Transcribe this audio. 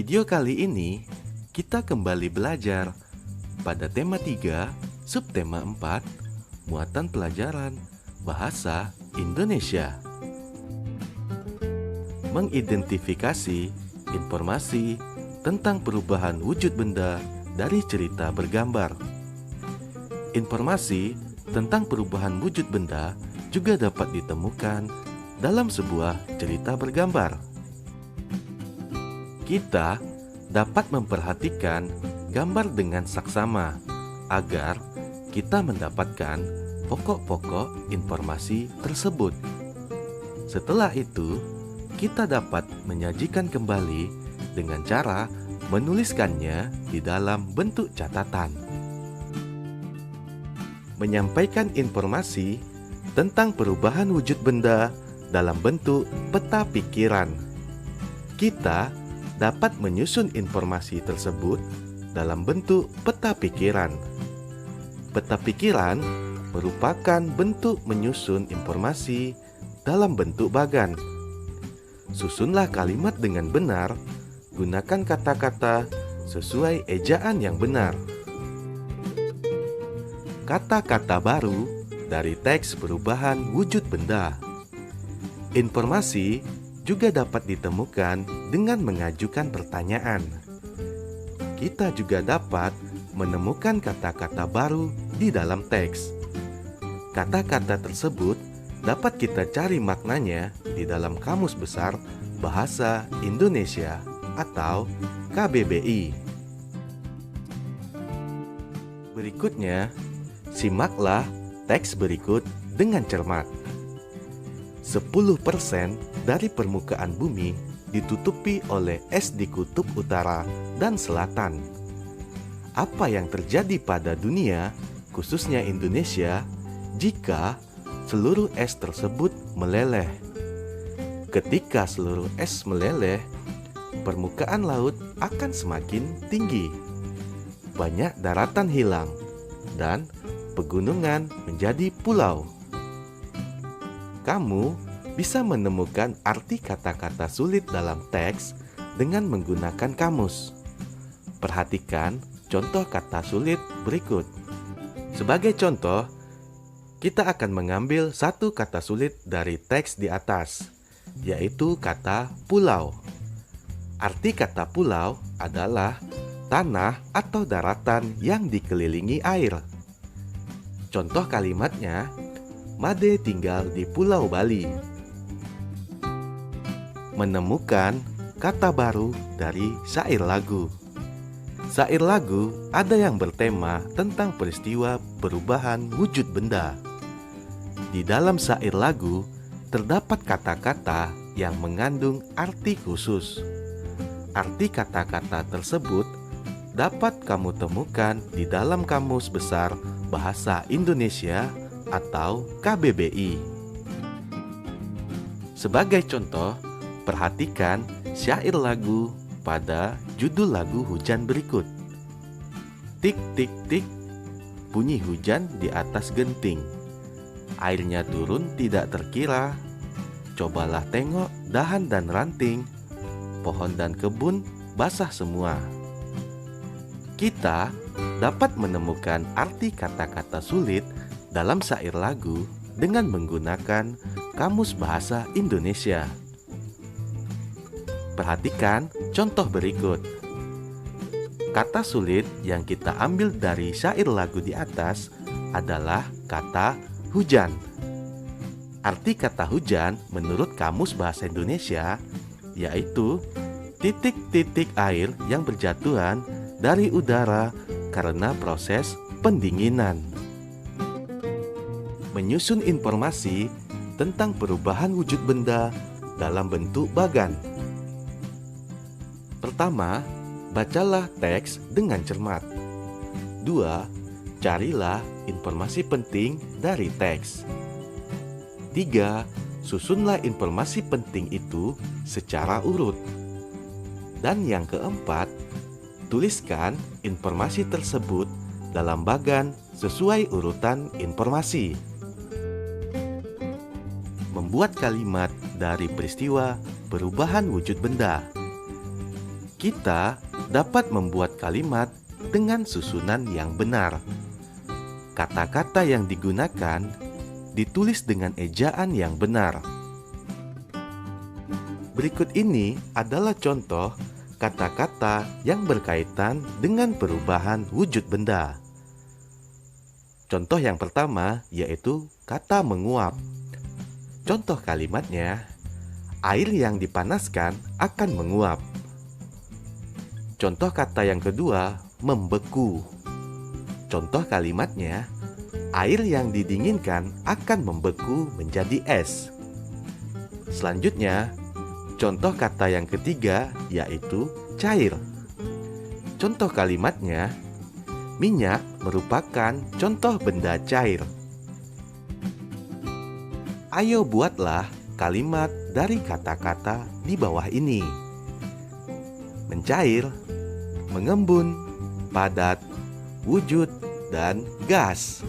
video kali ini, kita kembali belajar pada tema 3, subtema 4, muatan pelajaran Bahasa Indonesia. Mengidentifikasi informasi tentang perubahan wujud benda dari cerita bergambar. Informasi tentang perubahan wujud benda juga dapat ditemukan dalam sebuah cerita bergambar. Kita dapat memperhatikan gambar dengan saksama agar kita mendapatkan pokok-pokok informasi tersebut. Setelah itu, kita dapat menyajikan kembali dengan cara menuliskannya di dalam bentuk catatan. Menyampaikan informasi tentang perubahan wujud benda dalam bentuk peta pikiran. Kita dapat menyusun informasi tersebut dalam bentuk peta pikiran. Peta pikiran merupakan bentuk menyusun informasi dalam bentuk bagan. Susunlah kalimat dengan benar, gunakan kata-kata sesuai ejaan yang benar. Kata-kata baru dari teks perubahan wujud benda. Informasi juga dapat ditemukan dengan mengajukan pertanyaan. Kita juga dapat menemukan kata-kata baru di dalam teks. Kata-kata tersebut dapat kita cari maknanya di dalam Kamus Besar Bahasa Indonesia atau KBBI. Berikutnya, simaklah teks berikut dengan cermat. 10% dari permukaan bumi ditutupi oleh es di kutub utara dan selatan. Apa yang terjadi pada dunia, khususnya Indonesia, jika seluruh es tersebut meleleh? Ketika seluruh es meleleh, permukaan laut akan semakin tinggi. Banyak daratan hilang dan pegunungan menjadi pulau. Kamu bisa menemukan arti kata-kata sulit dalam teks dengan menggunakan kamus. Perhatikan contoh kata sulit berikut. Sebagai contoh, kita akan mengambil satu kata sulit dari teks di atas, yaitu kata pulau. Arti kata pulau adalah tanah atau daratan yang dikelilingi air. Contoh kalimatnya, Made tinggal di Pulau Bali. Menemukan kata baru dari syair lagu. Syair lagu ada yang bertema tentang peristiwa perubahan wujud benda. Di dalam syair lagu terdapat kata-kata yang mengandung arti khusus. Arti kata-kata tersebut dapat kamu temukan di dalam Kamus Besar Bahasa Indonesia atau KBBI. Sebagai contoh, perhatikan syair lagu pada judul lagu hujan berikut. Tik tik tik, bunyi hujan di atas genting. Airnya turun tidak terkira. Cobalah tengok dahan dan ranting, pohon dan kebun basah semua. Kita dapat menemukan arti kata-kata sulit dalam syair lagu dengan menggunakan Kamus Bahasa Indonesia. Perhatikan contoh berikut. Kata sulit yang kita ambil dari syair lagu di atas adalah kata hujan. Arti kata hujan menurut Kamus Bahasa Indonesia yaitu titik-titik air yang berjatuhan dari udara karena proses pendinginan. Menyusun informasi tentang perubahan wujud benda dalam bentuk bagan. Pertama, bacalah teks dengan cermat. 2. Carilah informasi penting dari teks. 3. Susunlah informasi penting itu secara urut. Dan yang keempat, tuliskan informasi tersebut dalam bagan sesuai urutan informasi. Membuat kalimat dari peristiwa perubahan wujud benda. Kita dapat membuat kalimat dengan susunan yang benar. Kata-kata yang digunakan ditulis dengan ejaan yang benar. Berikut ini adalah contoh kata-kata yang berkaitan dengan perubahan wujud benda. Contoh yang pertama yaitu kata menguap. Contoh kalimatnya, air yang dipanaskan akan menguap. Contoh kata yang kedua, membeku. Contoh kalimatnya, air yang didinginkan akan membeku menjadi es. Selanjutnya, contoh kata yang ketiga yaitu cair. Contoh kalimatnya, minyak merupakan contoh benda cair. Ayo buatlah kalimat dari kata-kata di bawah ini. Mencair, mengembun, padat, wujud, dan gas.